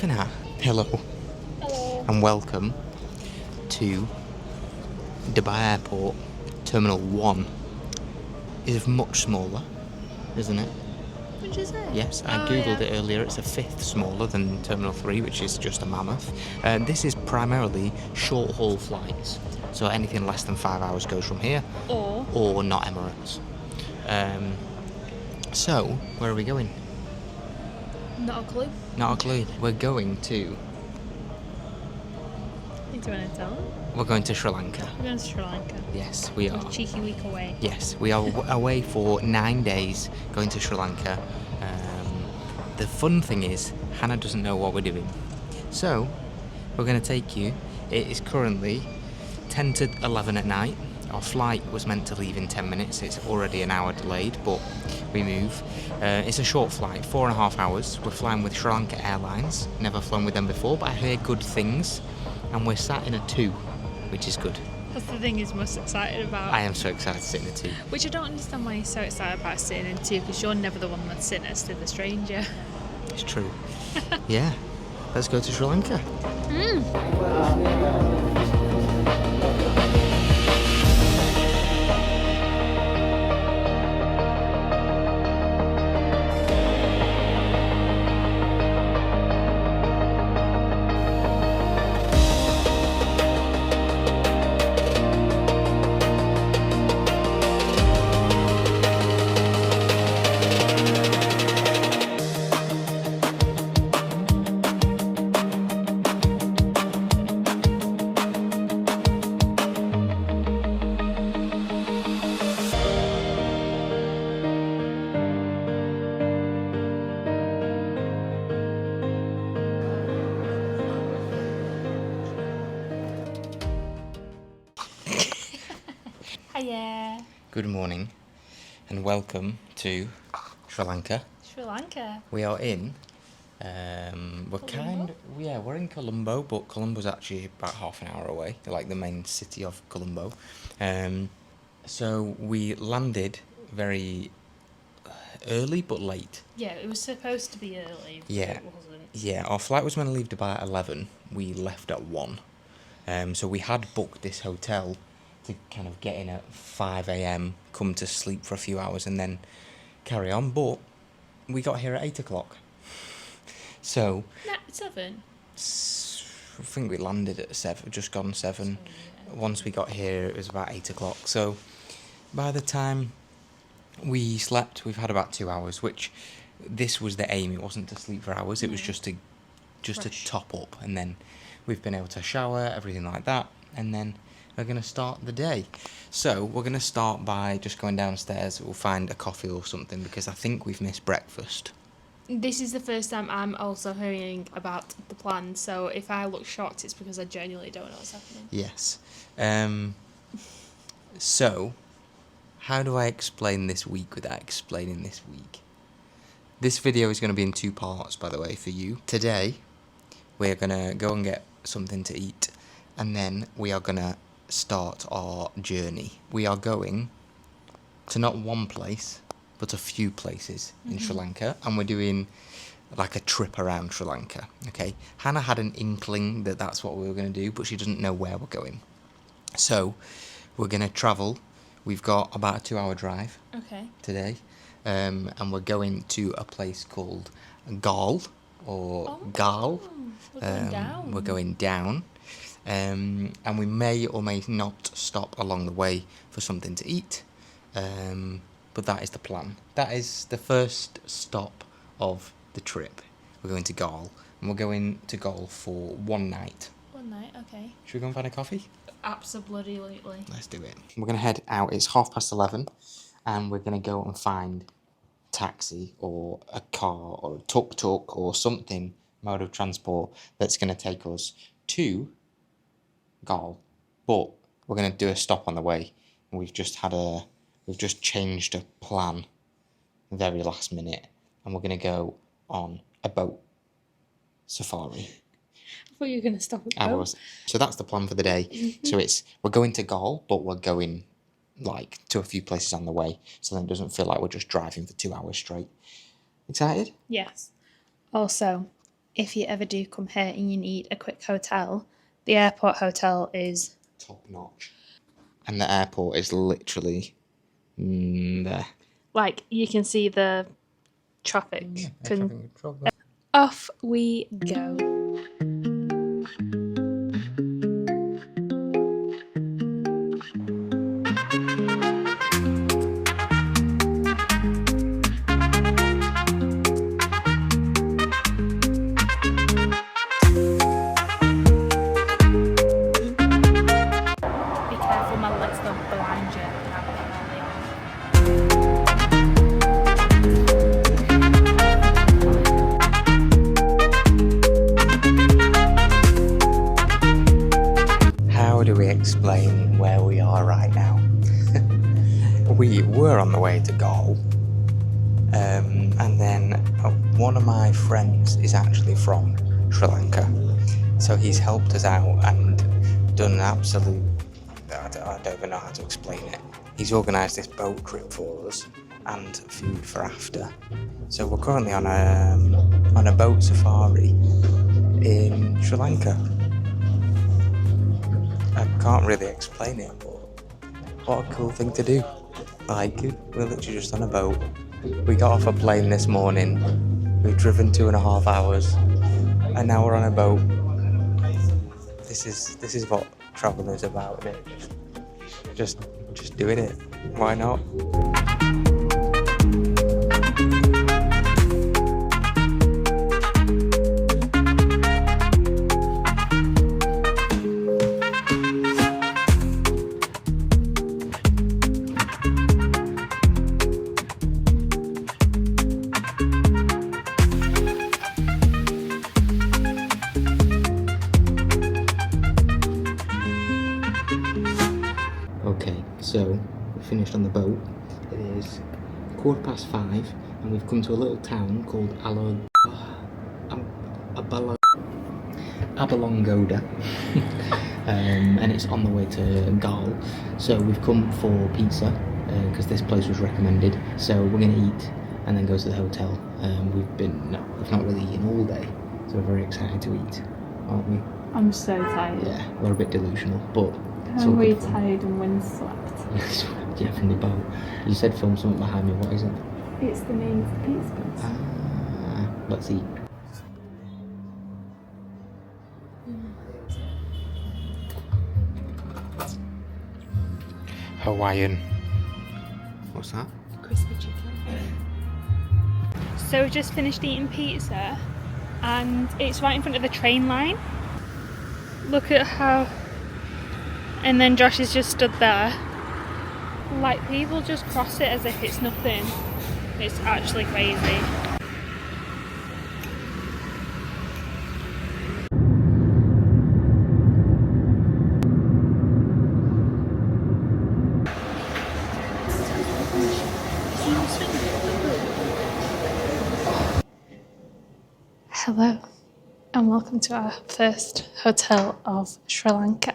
laughing at? Hello. Hello. And welcome to Dubai Airport. Terminal 1 is much smaller, isn't it? What'd you say? Yes, I googled it earlier. It's a fifth smaller than Terminal 3, which is just a mammoth. This is primarily short-haul flights, so anything less than 5 hours goes from here, or not Emirates. So, where are we going? Not a clue. Not a clue. We're going to... You do you want to tell them? We're going to Sri Lanka. We're going to Sri Lanka. Yes, we A are. cheeky week away. Yes, we are away for 9 days going to Sri Lanka. The fun thing is, Hannah doesn't know what we're doing. So, we're going to take you. It is currently 10 to 11 at night. Our flight was meant to leave in 10 minutes. It's already an hour delayed, but we move. It's a short flight, 4.5 hours. We're flying with Sri Lanka Airlines. Never flown with them before, but I hear good things. And we're sat in a 2, which is good. That's the thing he's most excited about. I am so excited to sit in a 2. Which I don't understand why you're so excited about sitting in two, because you're never the one that's sitting next to the stranger. It's true. Yeah. Let's go to Sri Lanka. Hiya. Good morning and welcome to Sri Lanka. Sri Lanka. We are in we're in Colombo, but Colombo's actually about half an hour away, like the main city of Colombo. So we landed very early but late. Yeah, it was supposed to be early, but Yeah. it wasn't. Yeah, our flight was meant to leave Dubai at 11. We left at 1. So we had booked this hotel to kind of get in at 5 a.m, come to sleep for a few hours and then carry on. But we got here at 8 o'clock. So... No, 7. I think we landed at 7, just gone 7. Once we got here, it was about 8 o'clock. So by the time we slept, we've had about 2 hours, which this was the aim. It wasn't to sleep for hours. It was just to top up. And then we've been able to shower, everything like that. And then we're going to start the day. So we're going to start by just going downstairs. We'll find a coffee or something because I think we've missed breakfast. This is the first time I'm also hearing about the plan, so if I look shocked, it's because I genuinely don't know what's happening. Yes. So, how do I explain this week without explaining this week? This video is going to be in 2 parts, by the way, for you. Today, we're going to go and get something to eat, and then we are going to start our journey. We are going to not one place, but a few places in Sri Lanka, and we're doing like a trip around Sri Lanka, okay? Hannah had an inkling that that's what we were going to do, but she doesn't know where we're going. So, we're going to travel. We've got about a 2-hour drive today, and we're going to a place called Galle, or Galle. We're going down. We're going down, and we may or may not stop along the way for something to eat, but that is the plan. That is the first stop of the trip. We're going to Galle, and we're going to Galle for 1 night. 1 night, okay. Should we go and find a coffee? Absolutely. Let's do it. We're going to head out. It's 11:30, and we're going to go and find a taxi or a car or a tuk-tuk or something, mode of transport, that's going to take us to Galle. But we're going to do a stop on the way. And we've just changed a plan very last minute, and we're going to go on a boat safari. I thought you were going to stop at boat. So that's the plan for the day. So we're going to Galle, but we're going like to a few places on the way, so then it doesn't feel like we're just driving for 2 hours straight. Excited? Yes. Also, if you ever do come here and you need a quick hotel, the airport hotel is top notch. And the airport is literally there. like you can see the traffic. Yeah, Off we go. Be careful, my legs don't blind you. And I've got early on. How do we explain where we are right now? We were on the way to Galle, and then one of my friends is actually from Sri Lanka, so he's helped us out and done an absolute, I don't even know how to explain it. He's organised this boat trip for us and food for after. So we're currently on a boat safari in Sri Lanka. I can't really explain it, but what a cool thing to do. Like, we're literally just on a boat. We got off a plane this morning, we've driven 2.5 hours, and now we're on a boat. This is what travelling is about, isn't it? Just doing it. Why not? Okay, so we finished on the boat. It is 5:15 and we've come to a little town called Abalongoda. And it's on the way to Galle. So we've come for pizza because this place was recommended. So we're going to eat and then go to the hotel. We've not really eaten all day, so we're very excited to eat, aren't we? I'm so tired. Yeah, we're a bit delusional, but I'm really tired and windswept. yeah, from the boat. You said film something behind me. What is it? It's the name of the pizza place. Ah, let's eat. Hawaiian. What's that? Crispy chicken. So we just finished eating pizza and it's right in front of the train line. Look at how... And then Josh has just stood there. Like, people just cross it as if it's nothing. It's actually crazy. Hello, and welcome to our first hotel of Sri Lanka.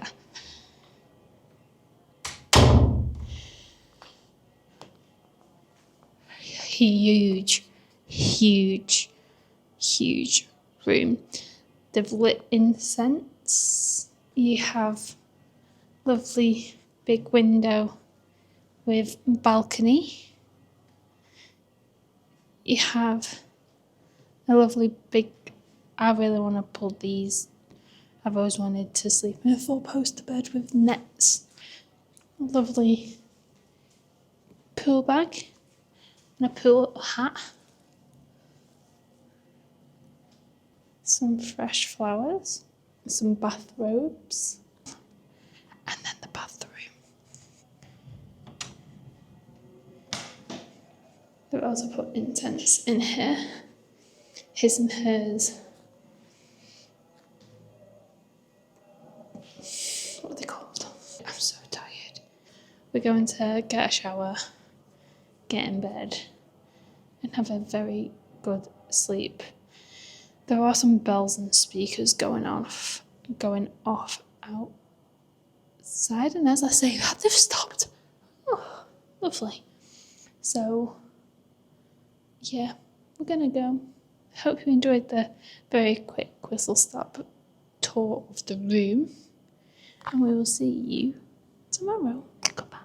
Huge room. They've lit incense. You have lovely big window with balcony. You have a lovely big, I really want to pull these. I've always wanted to sleep in a 4-poster bed with nets. A lovely pool bag and a pool hat. Some fresh flowers, some bathrobes, and then the bathroom. They've also put incense in here. His and hers. What are they called? I'm so tired. We're going to get a shower, get in bed, and have a very good sleep. There are some bells and speakers going off outside, and as I say that, they've stopped. Oh, lovely. So, yeah, we're gonna go Hope you enjoyed the very quick whistle-stop tour of the room. And we will see you tomorrow. Goodbye.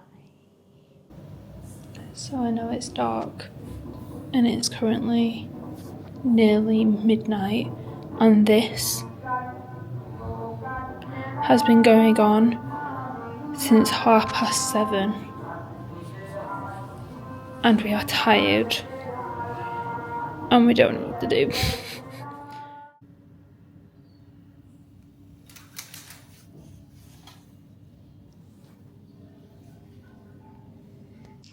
So I know it's dark and it's currently nearly midnight, and this has been going on since 7:30, and we are tired and we don't know what to do.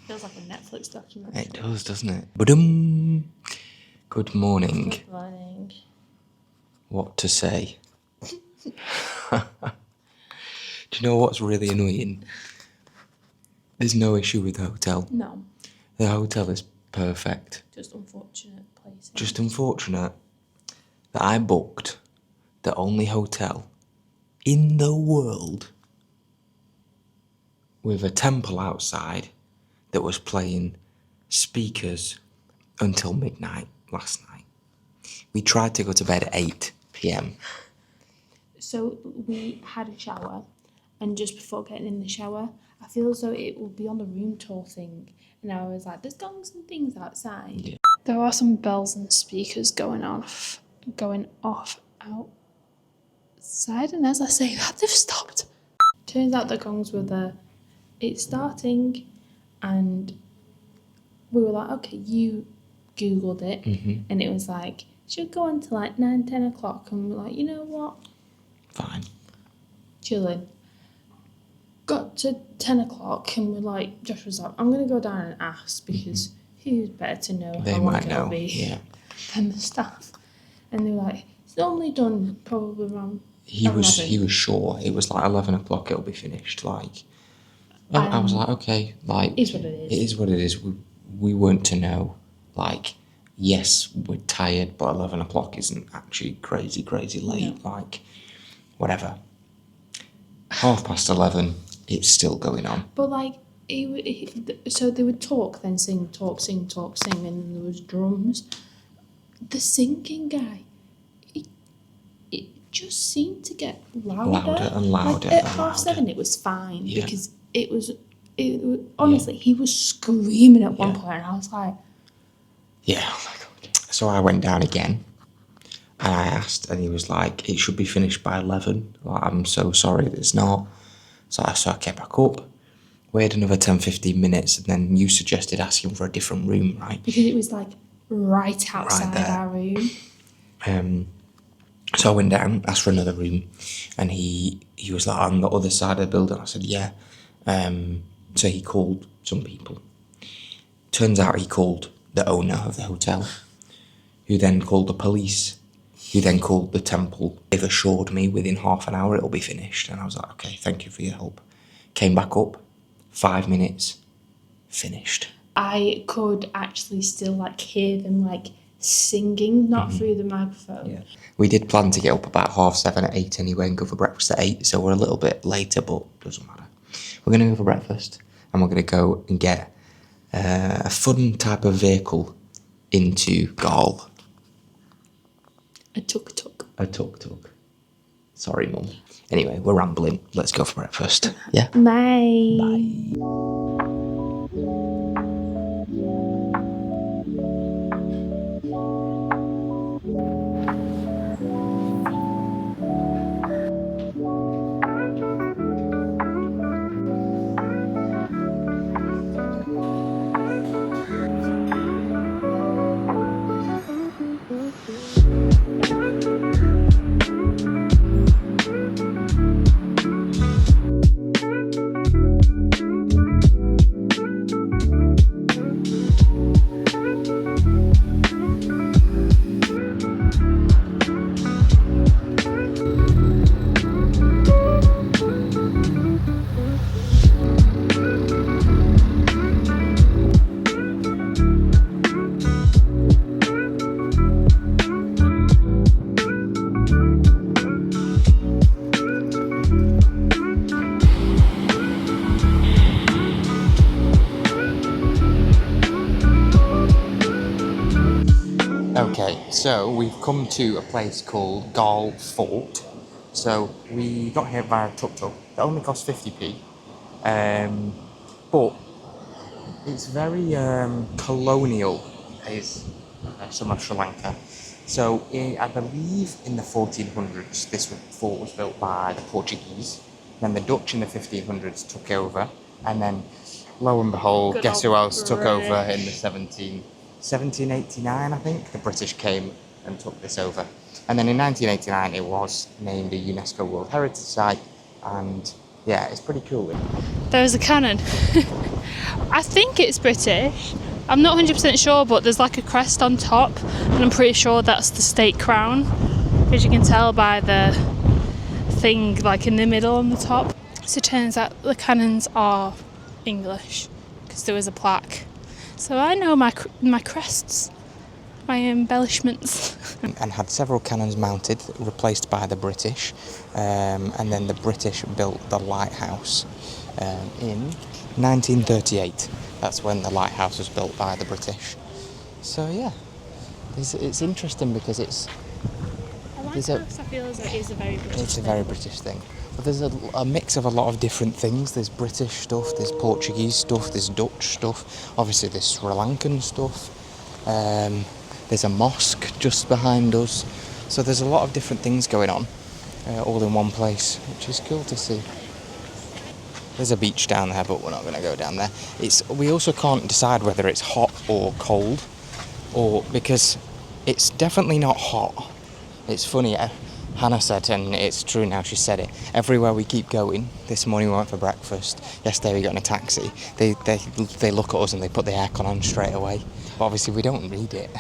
Feels like a Netflix documentary. It does, doesn't it? Ba-dum. Good morning. Good morning. What to say? Do you know what's really annoying? There's no issue with the hotel. No, The hotel is perfect. just unfortunate places. Just unfortunate that I booked the only hotel in the world with a temple outside that was playing speakers until midnight last night. We tried to go to bed at 8 p.m. So we had a shower, and just before getting in the shower, I feel as though it will be on the room tour thing. And I was like, there's gongs and things outside. Yeah. There are some bells and speakers going off outside, and as I say that, they've stopped. Turns out the gongs were there. It's starting, and we were like, okay, you Googled it, and it was like, should go on to like 9-10 o'clock, and we're like, you know what? Fine. Chilling. Got to 10 o'clock, and we're like, Josh was like, I'm going to go down and ask, because who's better to know They how long might it'll know. be Yeah. than the staff. And they were like, it's only done probably around He was 11. sure. It was like 11 o'clock it'll be finished. Like, I was like, okay, like, It is what it is. It is what it is. We weren't to know. Like, yes, we're tired, but 11 o'clock isn't actually crazy late. No. Like, whatever. 11:30, it's still going on. But like, so they would talk, then sing, talk, sing, and then there was drums. The singing guy, it just seemed to get louder. Louder and louder Like, at and 7:30 louder. it was fine, Yeah. because it was honestly, he was screaming at one Yeah. point, and I was like, Yeah, oh my God. So I went down again and I asked, and he was like, it should be finished by 11. Like, I'm so sorry that it's not. So I came back up, waited another 10-15 minutes, and then you suggested asking for a different room, right? because it was like right outside there. our room. So I went down, asked for another room, and he was like, on the other side of the building. I said, yeah. So he called some people. Turns out he called the owner of the hotel, who then called the police, who then called the temple. They've assured me within half an hour it'll be finished. And I was like, okay, thank you for your help. Came back up, 5 minutes, finished. I could actually still like hear them like singing, not through the microphone. Yeah. We did plan to get up about 7:30 at 8 anyway and go for breakfast at 8, so we're a little bit later, but doesn't matter. We're going to go for breakfast, and we're going to go and get a fun type of vehicle into Galle. A tuk-tuk. A tuk-tuk. Sorry, Mum. Anyway, we're rambling. Let's go for breakfast. Yeah? Bye. Bye. So we've come to a place called Galle Fort. So we got here via tuk-tuk. It only cost 50p. But it's very colonial, is some of Sri Lanka. So I believe in the 1400s this fort was built by the Portuguese. Then the Dutch in the 1500s took over, and then lo and behold, Good guess who old else took over in British. the 1789, I think? The British came and took this over. And then in 1989 it was named a UNESCO World Heritage Site, and yeah, it's pretty cool. There's a cannon. I think it's British. I'm not 100% sure, but there's like a crest on top, and I'm pretty sure that's the state crown, as you can tell by the thing like in the middle on the top. So it turns out the cannons are English because there was a plaque. So I know my crests, my embellishments. And had several cannons mounted, replaced by the British, and then the British built the lighthouse in 1938. That's when the lighthouse was built by the British. So yeah, it's interesting because it's I feel as though it is a very British it's a very British thing. But there's a mix of a lot of different things. There's British stuff, there's Portuguese stuff, there's Dutch stuff, obviously there's Sri Lankan stuff. There's a mosque just behind us. So there's a lot of different things going on, all in one place, which is cool to see. There's a beach down there, but we're not going to go down there. We also can't decide whether it's hot or cold, or because it's definitely not hot. It's funny, Hannah said, and it's true now, she said it, everywhere we keep going, this morning we went for breakfast, yesterday we got in a taxi, they look at us and they put the aircon on straight away. But obviously we don't read it,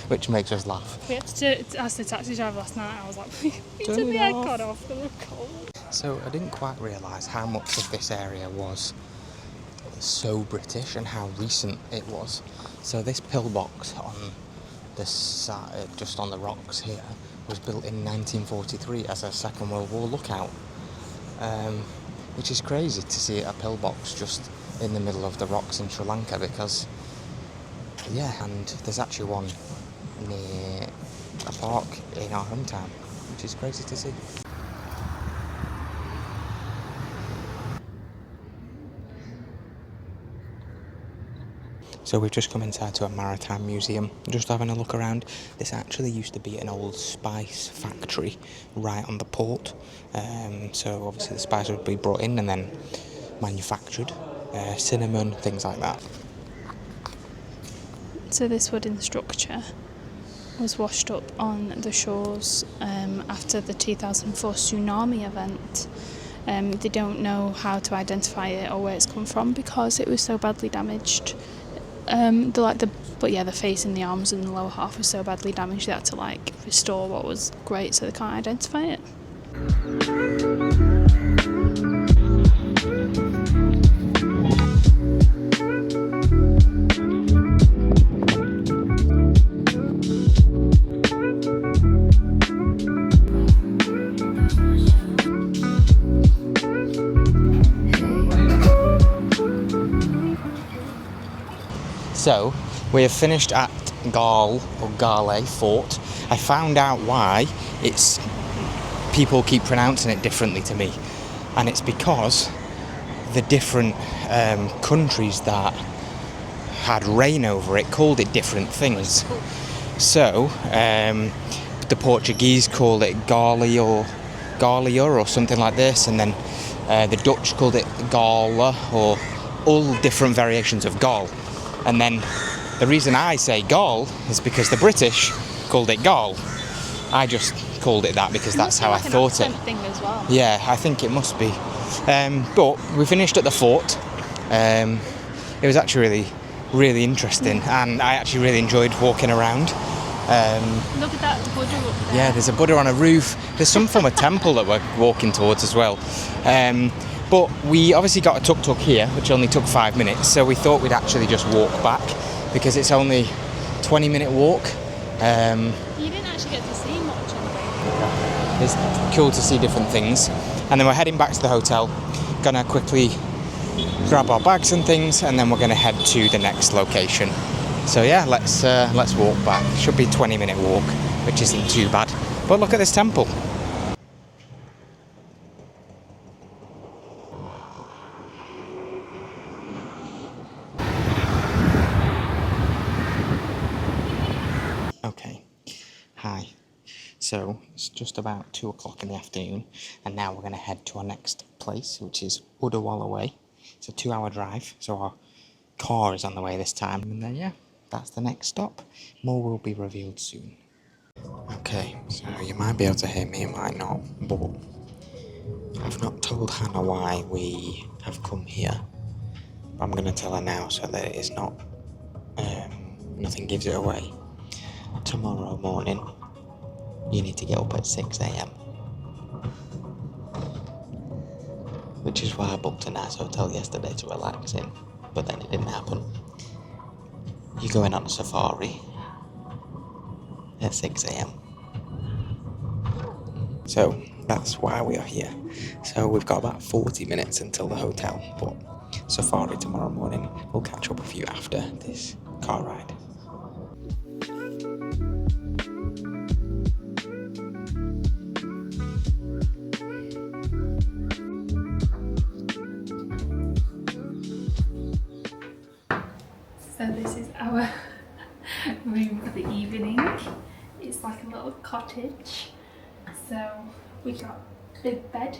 which makes us laugh. We had to ask the taxi driver last night. I was like, we took the aircon off, they were cold. So I didn't quite realise how much of this area was so British and how recent it was. So this pillbox on this side, just on the rocks here, was built in 1943 as a Second World War lookout, which is crazy to see a pillbox just in the middle of the rocks in Sri Lanka, because yeah, and there's actually one near a park in our hometown, which is crazy to see. So we've just come inside to a maritime museum, just having a look around. This actually used to be an old spice factory right on the port. So obviously the spice would be brought in and then manufactured, cinnamon, things like that. So this wooden structure was washed up on the shores after the 2004 tsunami event. They don't know how to identify it or where it's come from because it was so badly damaged. The face and the arms and the lower half was so badly damaged they had to restore what was great, so they can't identify it. So, we have finished at Galle Fort. I found out why people keep pronouncing it differently to me. And it's because the different countries that had reign over it called it different things. So, the Portuguese called it Galle or something like this, and then the Dutch called it Galle, or all different variations of Galle. And then the reason I say Galle is because the British called it Galle. I just called it that because that's how I thought it. Thing as well. Yeah, I think it must be. But we finished at the fort. It was actually really, really interesting, and I actually really enjoyed walking around. Look at that Buddha up there. Yeah, there's a Buddha on a roof. There's some form of temple that we're walking towards as well. But we obviously got a tuk-tuk here, which only took 5 minutes, so we thought we'd actually just walk back, because it's only a 20-minute walk. You didn't actually get to see much on the way. It's cool to see different things. And then we're heading back to the hotel, gonna quickly grab our bags and things, and then we're gonna head to the next location. So yeah, let's walk back. Should be a 20-minute walk, which isn't too bad. But look at this temple. Okay, hi. So it's just about 2 o'clock in the afternoon, and now we're going to head to our next place, which is Udawalawe. It's a 2-hour drive, so our car is on the way this time. And then yeah, that's the next stop. More will be revealed soon. Okay, so you might be able to hear me, you might not, but I've not told Hannah why we have come here. I'm going to tell her now so that it's not, nothing gives it away. Tomorrow morning, you need to get up at 6 a.m. Which is why I booked a nice hotel yesterday to relax in, but then it didn't happen. You're going on a safari at 6 a.m. So that's why we are here. So we've got about 40 minutes until the hotel, but safari tomorrow morning. We'll catch up with you after this car ride. So this is our room for the evening. It's like a little cottage. So we got a big bed,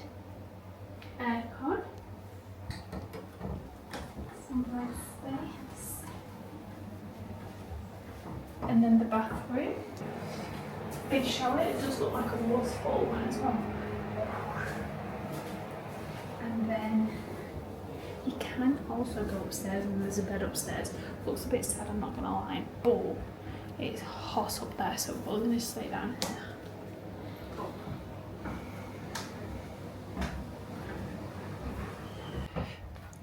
aircon, some nice space, and then the bathroom. Big shower. It does look like a waterfall one as well. And then you can also go upstairs, and there's a bed upstairs. Looks a bit sad, I'm not gonna lie, but it's hot up there, so we're gonna stay down here.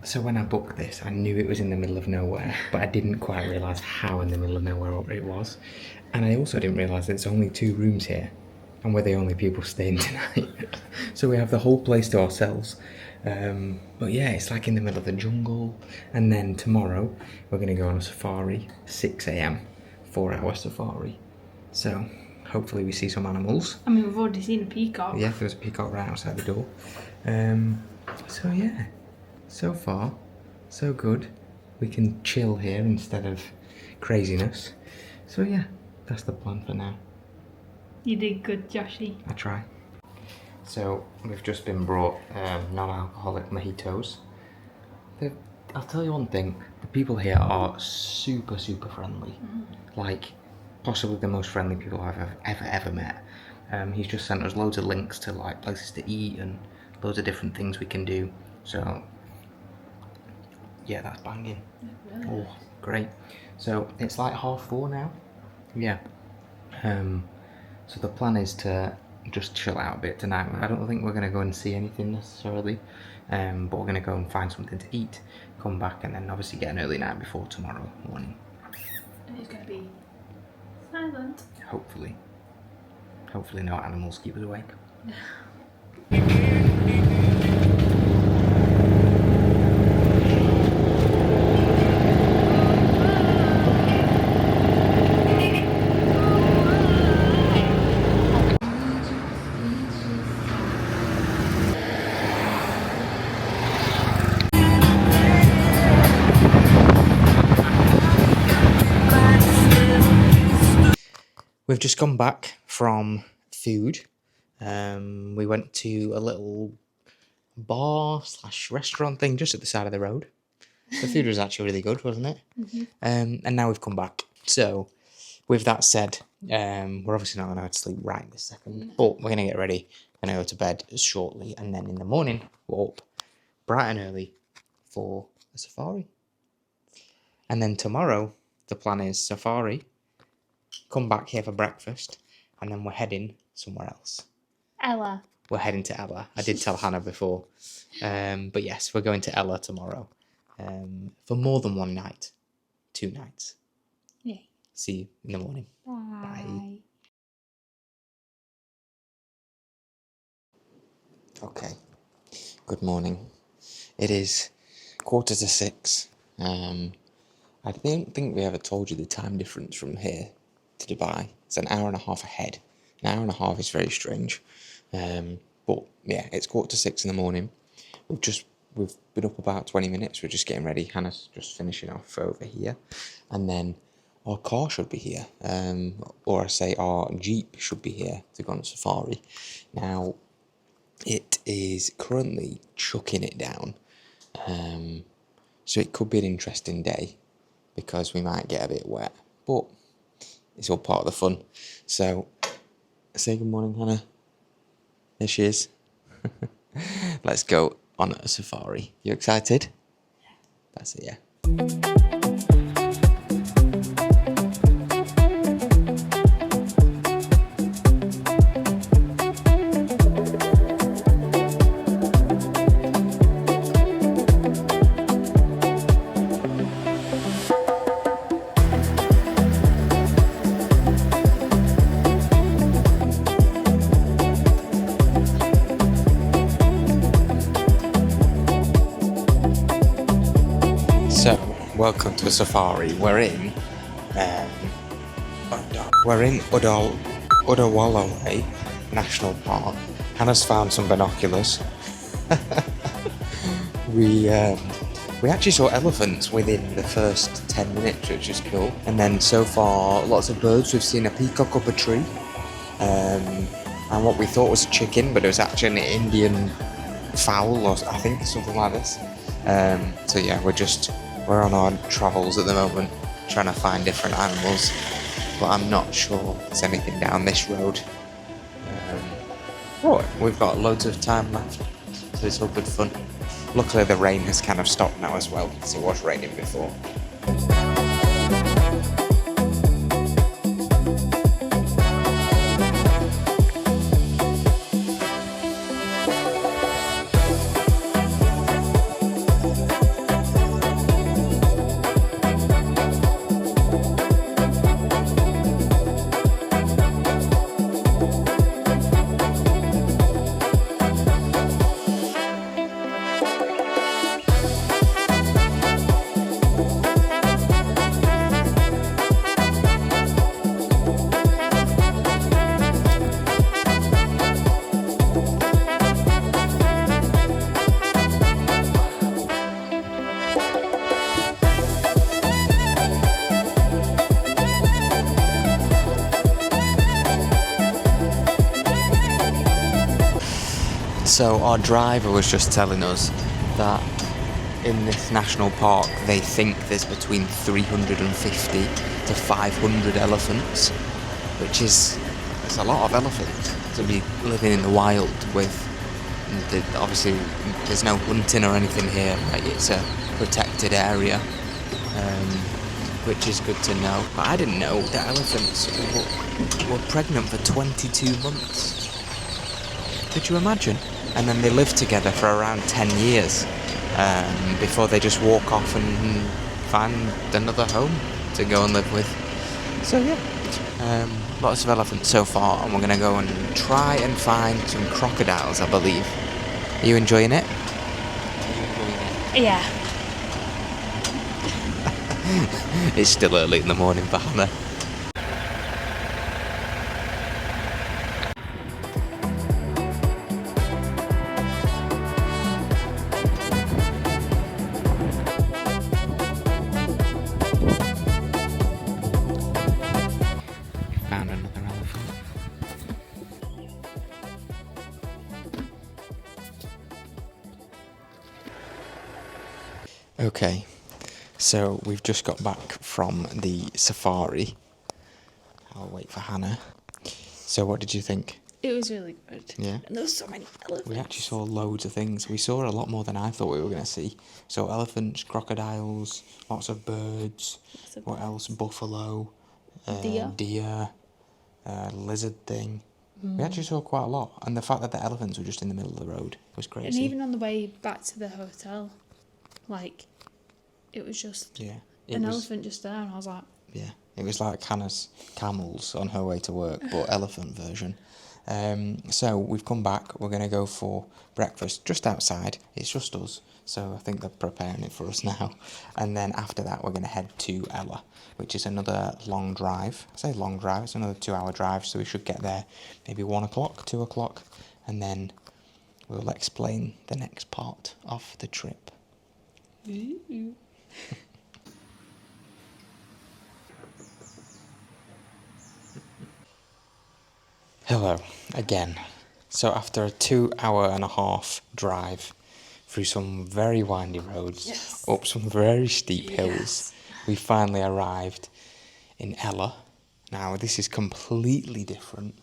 So when I booked this, I knew it was in the middle of nowhere, but I didn't quite realise how in the middle of nowhere it was. And I also didn't realise there's only 2 rooms here, and we're the only people staying tonight. So we have the whole place to ourselves. But yeah, it's like in the middle of the jungle. And then tomorrow, we're going to go on a safari, 6 a.m, 4-hour safari. So hopefully we see some animals. I mean, we've already seen a peacock. Yeah, there's a peacock right outside the door. So yeah, so far, so good. We can chill here instead of craziness. So yeah, that's the plan for now. You did good, Joshy. I try. So we've just been brought non-alcoholic mojitos. I'll tell you one thing, the people here are super friendly. Like, possibly the most friendly people I've ever met. He's just sent us loads of links to like places to eat and loads of different things we can do. So yeah, that's banging. Really? Oh, great. So it's like 4:30 now. Yeah. So the plan is to just chill out a bit tonight. I don't think we're going to go and see anything necessarily, but we're going to go and find something to eat, come back, and then obviously get an early night before tomorrow morning. And it's going to be silent. Hopefully. Hopefully no animals keep us awake. We've just come back from food. We went to a little bar/restaurant thing just at the side of the road. The food was actually really good, wasn't it? And now we've come back. So, with that said, we're obviously not going to go to sleep right this second, but we're going to get ready. We're going to go to bed shortly, and then in the morning, we're up bright and early for a safari. And then tomorrow, the plan is safari, come back here for breakfast, and then we're heading somewhere else. Ella. We're heading to Ella. I did tell Hannah before. But yes, we're going to Ella tomorrow. For more than one night. 2 nights. Yay. See you in the morning. Bye. Okay. Good morning. It is 5:45. I don't think we ever told you the time difference from here to Dubai. It's an hour and a half ahead. An hour and a half is very strange. But yeah, it's 5:45 in the morning. We've been up about 20 minutes. We're just getting ready. Hannah's just finishing off over here. And then our car should be here. Or I say our Jeep should be here to go on a safari. Now, it is currently chucking it down. So it could be an interesting day because we might get a bit wet. But it's all part of the fun. So, say good morning, Hannah. There she is. Let's go on a safari. You excited? Yeah. That's it, yeah. So, welcome to a safari. We're in Udawalawe National Park. Hannah's found some binoculars. We actually saw elephants within the first 10 minutes, which is cool. And then so far, lots of birds. We've seen a peacock up a tree, and what we thought was a chicken, but it was actually an Indian fowl, or I think something like this. So yeah, we're on our travels at the moment, trying to find different animals, but I'm not sure there's anything down this road. But we've got loads of time left, so it's all good fun. Luckily the rain has kind of stopped now as well, because it was raining before. So our driver was just telling us that in this national park they think there's between 350 to 500 elephants, which is a lot of elephants to be living in the wild with. Obviously there's no hunting or anything here, like it's a protected area, which is good to know. But I didn't know that elephants were pregnant for 22 months. Could you imagine? And then they live together for around 10 years before they just walk off and find another home to go and live with. So yeah, lots of elephants so far, and we're going to go and try and find some crocodiles, I believe. Are you enjoying it? Yeah. It's still early in the morning for Hannah. Found another elephant. Okay, so we've just got back from the safari. I'll wait for Hannah. So what did you think? It was really good. Yeah. And there was so many elephants. We actually saw loads of things. We saw a lot more than I thought we were going to see. So elephants, crocodiles, lots of birds. What else? Buffalo, deer, lizard thing. We actually saw quite a lot. And the fact that the elephants were just in the middle of the road was crazy. And even on the way back to the hotel, like, it was just an elephant just there, and I was like... Yeah, it was like Hannah's camels on her way to work, but elephant version. So we've come back. We're going to go for breakfast just outside. It's just us. So I think they're preparing it for us now. And then after that, we're going to head to Ella, which is another long drive. I say long drive, it's another 2-hour drive. So we should get there maybe 1 o'clock, 2 o'clock. And then we'll explain the next part of the trip. Ooh. Hello, again. So after a 2.5-hour drive through some very windy roads, Yes. up some very steep hills, Yes. we finally arrived in Ella. Now, this is completely different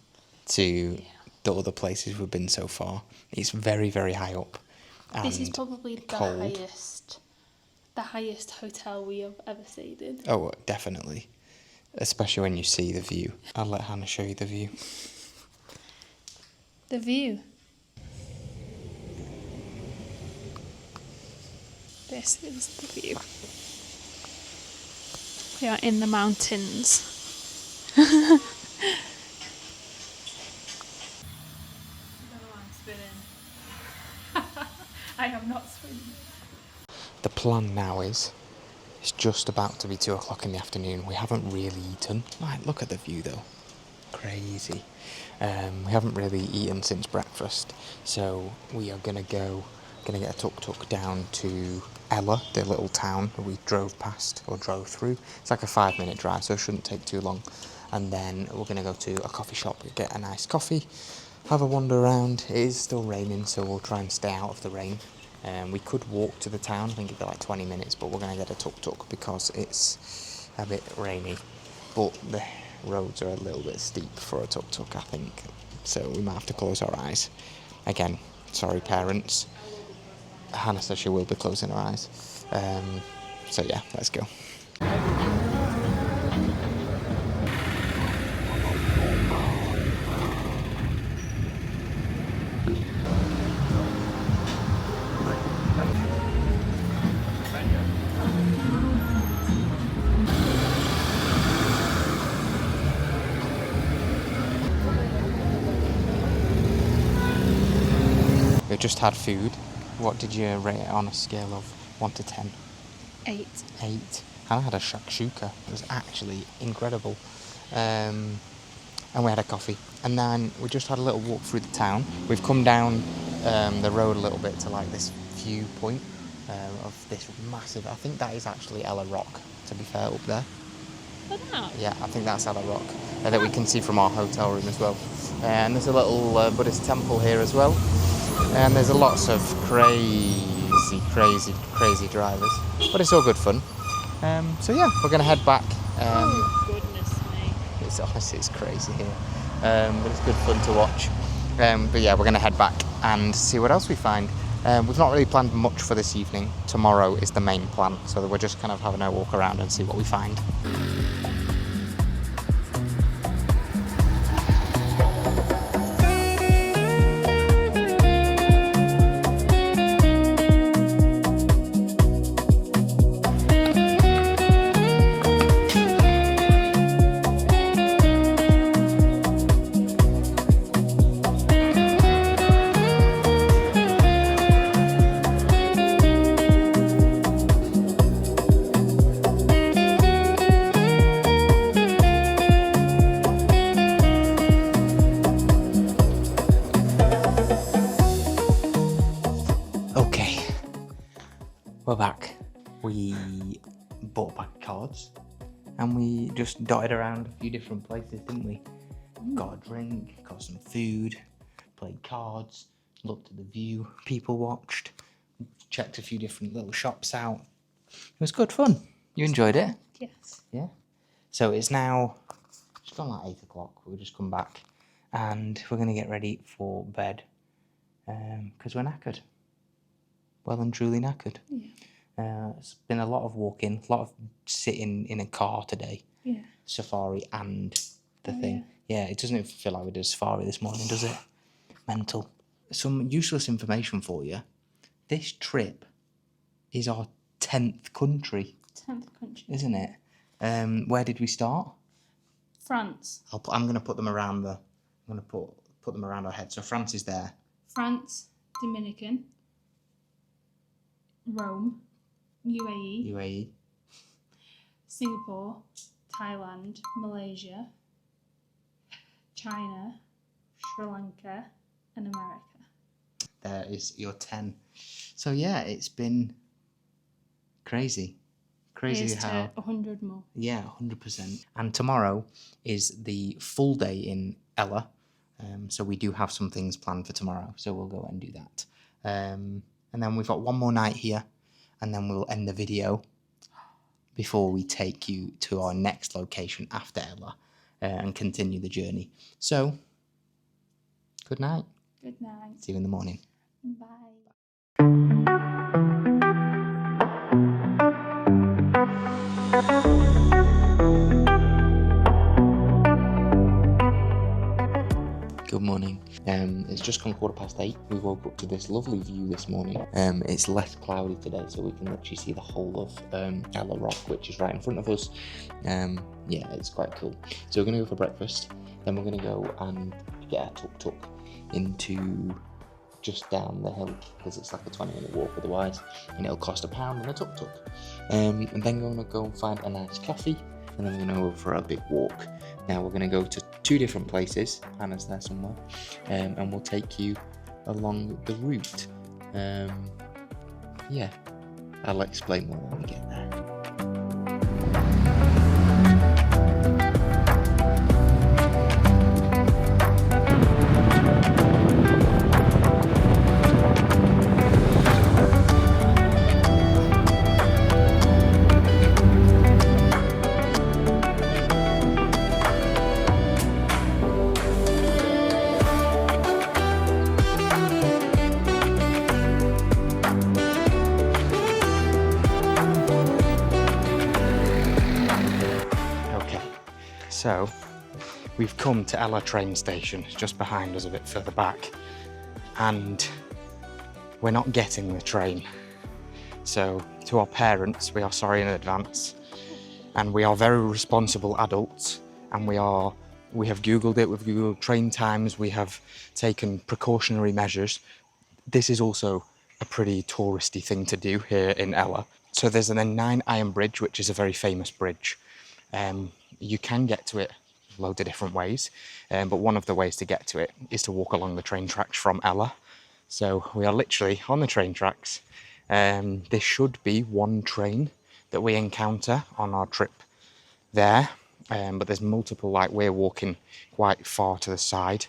to the other places we've been so far. It's very, very high up and This is probably cold. the highest hotel we have ever stayed in. Oh, definitely. Especially when you see the view. I'll let Hannah show you the view. The view. This is the view. We are in the mountains. I don't know why I'm spinning. I am not spinning. The plan now is, it's just about to be 2 o'clock in the afternoon. We haven't really eaten. Right, look at the view though. Crazy. We haven't really eaten since breakfast, so we are gonna get a tuk-tuk down to Ella, the little town that we drove past or drove through. It's like a 5-minute drive, so it shouldn't take too long. And then we're gonna go to a coffee shop, get a nice coffee, have a wander around. It is still raining, so we'll try and stay out of the rain. We could walk to the town, I think it'd be like 20 minutes, but we're gonna get a tuk-tuk because it's a bit rainy. But the roads are a little bit steep for a tuk-tuk, I think, so we might have to close our eyes. Again, sorry parents. Hannah says she will be closing her eyes. So yeah, let's go. We just had food. What did you rate it on a scale of 1 to 10? 8. 8. Hannah had a shakshuka. It was actually incredible. And we had a coffee. And then we just had a little walk through the town. We've come down the road a little bit to like this viewpoint of this massive, I think that is actually Ella Rock, to be fair, up there. Oh, Yeah, I think that's Ella Rock, that we can see from our hotel room as well. And there's a little Buddhist temple here as well. And there's lots of crazy drivers, but it's all good fun. So yeah, we're gonna head back. oh goodness me. It's honestly, it's crazy here, but it's good fun to watch. But yeah, we're gonna head back and see what else we find. We've not really planned much for this evening. Tomorrow is the main plan, so we're just kind of having a walk around and see what we find. Okay, we're back. We bought a pack of cards and we just dotted around a few different places, didn't we? Got a drink, got some food, played cards, looked at the view, people watched, checked a few different little shops out. It was good fun. You enjoyed it? Yes. Yeah. So it's now, it's gone like 8 o'clock. We'll just come back and we're going to get ready for bed because we're knackered. Well and truly knackered. Yeah. It's been a lot of walking, a lot of sitting in a car today. Yeah. Safari and the Oh, thing. Yeah, it doesn't even feel like we did a safari this morning, does it? Mental. Some useless information for you. This trip is our 10th country, 10th country. isn't it? Where did we start? France. I'm going to put them around the... I'm going to put put them around our head. So France is there. France, Dominican, Rome, UAE, UAE. Singapore, Thailand, Malaysia, China, Sri Lanka, and America. There is your 10. So yeah, it's been crazy. Crazy Here's how... to 100 more. Yeah, 100%. And tomorrow is the full day in Ella. So we do have some things planned for tomorrow. So we'll go and do that. And then we've got one more night here. And then we'll end the video before we take you to our next location after Ella and continue the journey. So, good night. Good night. See you in the morning. Bye. Good morning. It's just gone 8:15. We woke up to this lovely view this morning. It's less cloudy today, so we can literally see the whole of Ella Rock, which is right in front of us. Yeah, it's quite cool. So we're going to go for breakfast, then we're going to go and get our tuk-tuk into just down the hill, because it's like a 20-minute walk otherwise, and it'll cost £1 on a tuk-tuk. And then we're going to go and find a nice coffee, and then we're going to go for a big walk. Now we're going to go to 2 different places. Hannah's there somewhere, and we'll take you along the route. Yeah, I'll explain more when we get there. So, we've come to Ella train station, just behind us a bit further back, and we're not getting the train. So, to our parents, we are sorry in advance, and we are very responsible adults, and we have Googled it, we've Googled train times, we have taken precautionary measures. This is also a pretty touristy thing to do here in Ella. So there's an 9 Iron Bridge, which is a very famous bridge. You can get to it loads of different ways, but one of the ways to get to it is to walk along the train tracks from Ella. So we are literally on the train tracks. This should be one train that we encounter on our trip there, but there's multiple, like we're walking quite far to the side.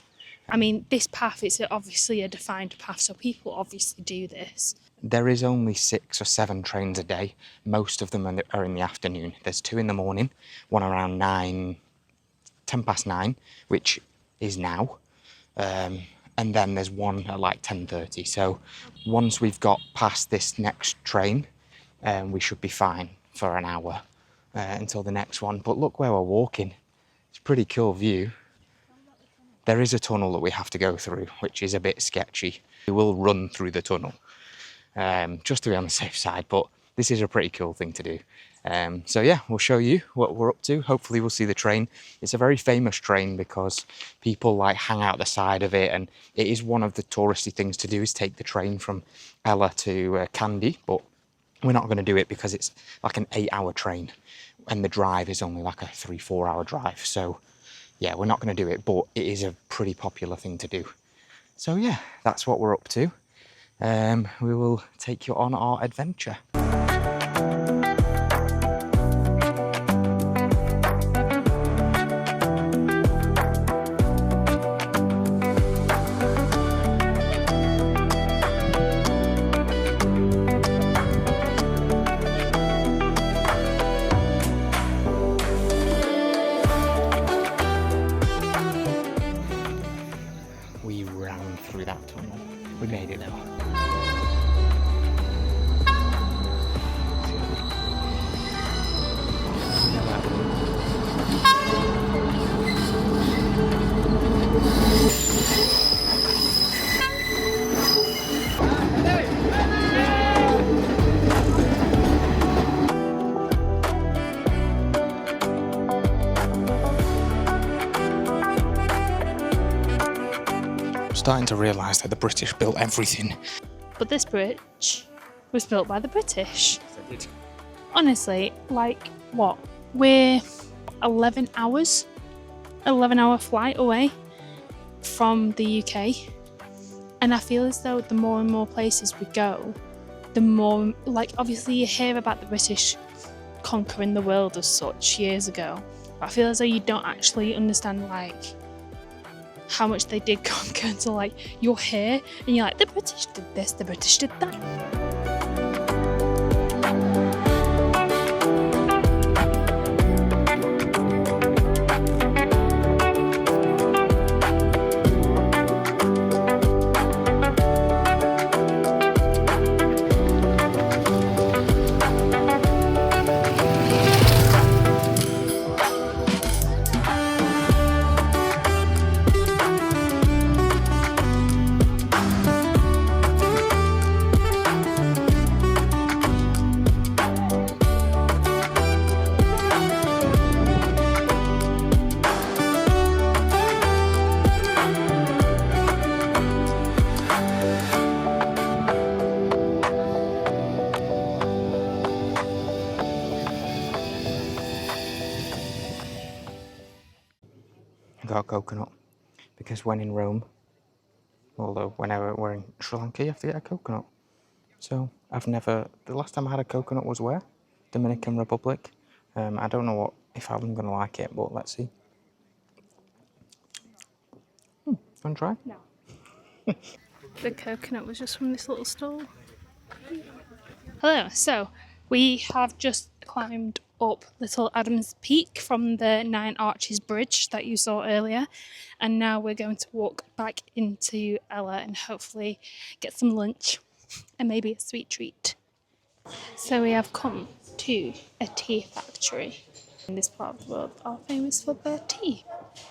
I mean, this path is obviously a defined path, so people obviously do this. There is only 6 or 7 trains a day. Most of them are in the afternoon. There's 2 in the morning, one around 10:09, which is now. And then there's one at like 10:30. So once we've got past this next train, we should be fine for an hour until the next one. But look where we're walking. It's a pretty cool view. There is a tunnel that we have to go through, which is a bit sketchy. We will run through the tunnel. Just to be on the safe side, but this is a pretty cool thing to do. So yeah, we'll show you what we're up to. Hopefully we'll see the train. It's a very famous train because people like hang out the side of it, and it is one of the touristy things to do, is take the train from Ella to Kandy, but we're not going to do it because it's like an 8-hour train and the drive is only like a 3-4 hour drive. So yeah, we're not going to do it, but it is a pretty popular thing to do. So yeah, that's what we're up to. We will take you on our adventure. We ran through that tunnel. We made it though. starting to realise that the British built everything. But this bridge was built by the British. They did. Honestly, like, what? We're 11 hour flight away from the UK. And I feel as though the more and more places we go, the more, like, obviously you hear about the British conquering the world as such years ago. But I feel as though you don't actually understand, like, how much they did conquer until, like, you're here and you're like, the British did this, the British did that. I got a coconut because when in Rome, although whenever we're in Sri Lanka, you have to get a coconut. So the last time I had a coconut was where? Dominican Republic. I don't know if I'm going to like it, but let's see. Want to try? No. The coconut was just from this little stall. Hello, so we have just climbed up Little Adam's Peak from the Nine Arches Bridge that you saw earlier, and now we're going to walk back into Ella and hopefully get some lunch and maybe a sweet treat. So we have come to a tea factory. In this part of the world are famous for their tea,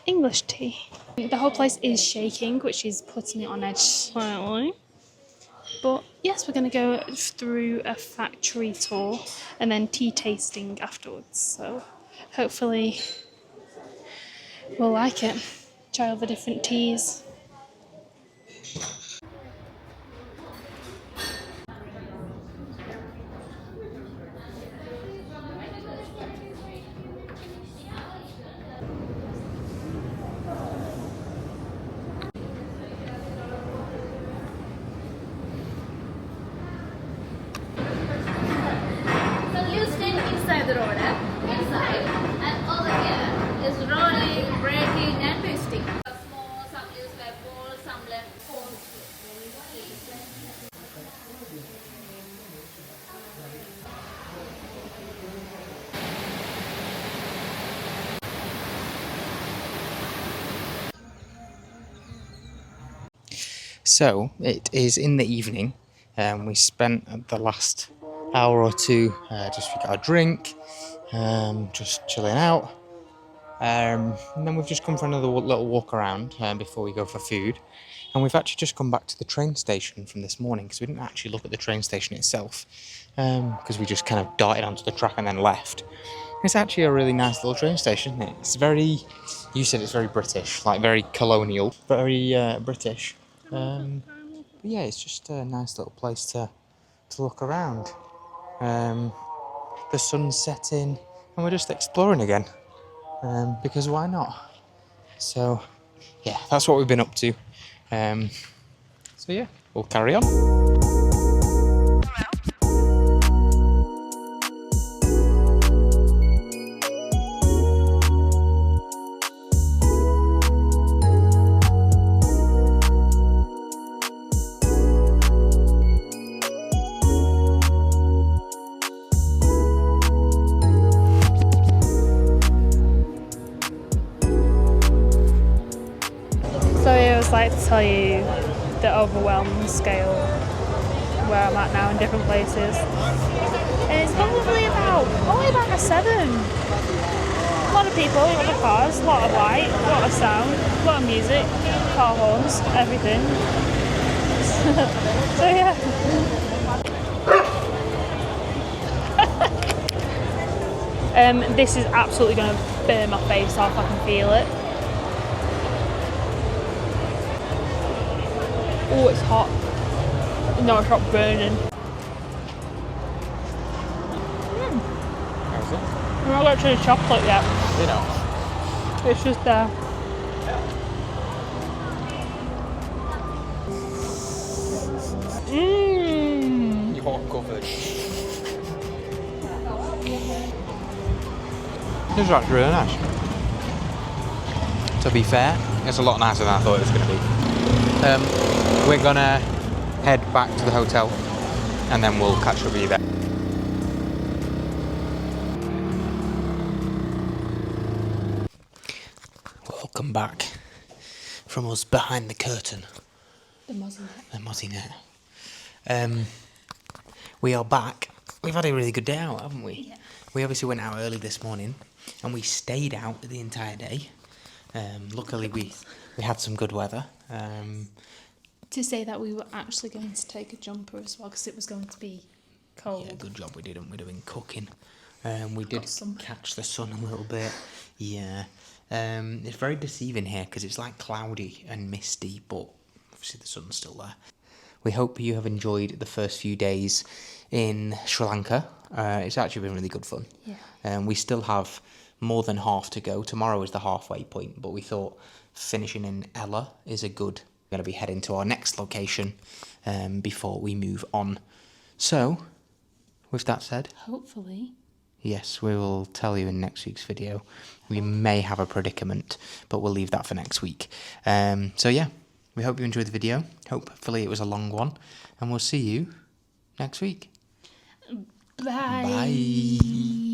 English tea. The whole place is shaking, which is putting it on edge slightly. But yes, we're going to go through a factory tour and then tea tasting afterwards. So hopefully we'll like it. Try all the different teas. Inside the roller, inside, and over here is rolling, breaking, and twisting. Small, some use like ball, some left cones. So it is in the evening, and we spent the last hour or two just we got a drink, just chilling out, and then we've just come for another little walk around before we go for food. And we've actually just come back to the train station from this morning because we didn't actually look at the train station itself, because we just kind of darted onto the track and then left. It's actually a really nice little train station. It's very, you said it's very British, like very colonial, very British. But yeah, it's just a nice little place to look around. The sun's setting and we're just exploring again, because why not? So yeah, that's what we've been up to. So yeah, we'll carry on. So I always like to tell you the overwhelming scale where I'm at now in different places. And it's probably only about a 7. A lot of people, a lot of cars, a lot of light, a lot of sound, a lot of music, car horns, everything. So yeah. This is absolutely going to burn my face off, I can feel it. Oh, it's hot. No, it's not burning. How's it? I'm not got to the chocolate yet. You know. It's just there. Mmm. You're covered. This is actually really nice. To be fair, it's a lot nicer than I thought it was going to be. We're going to head back to the hotel and then we'll catch up with you there. Welcome back from us behind the curtain. The mozzie net. The mozzie net. We are back. We've had a really good day out, haven't we? Yeah. We obviously went out early this morning and we stayed out the entire day. Luckily we had some good weather. To say that we were actually going to take a jumper as well because it was going to be cold. Yeah, good job we didn't. We'd have been cooking. We did catch the sun a little bit. Yeah. It's very deceiving here because it's like cloudy and misty, but obviously the sun's still there. We hope you have enjoyed the first few days in Sri Lanka. It's actually been really good fun. Yeah. We still have more than half to go. Tomorrow is the halfway point, but we thought finishing in Ella is a good. We're going to be heading to our next location before we move on. So, with that said, Hopefully. yes, we will tell you in next week's video. We may have a predicament, but we'll leave that for next week. So yeah, we hope you enjoyed the video. Hopefully it was a long one, and we'll see you next week. Bye. Bye.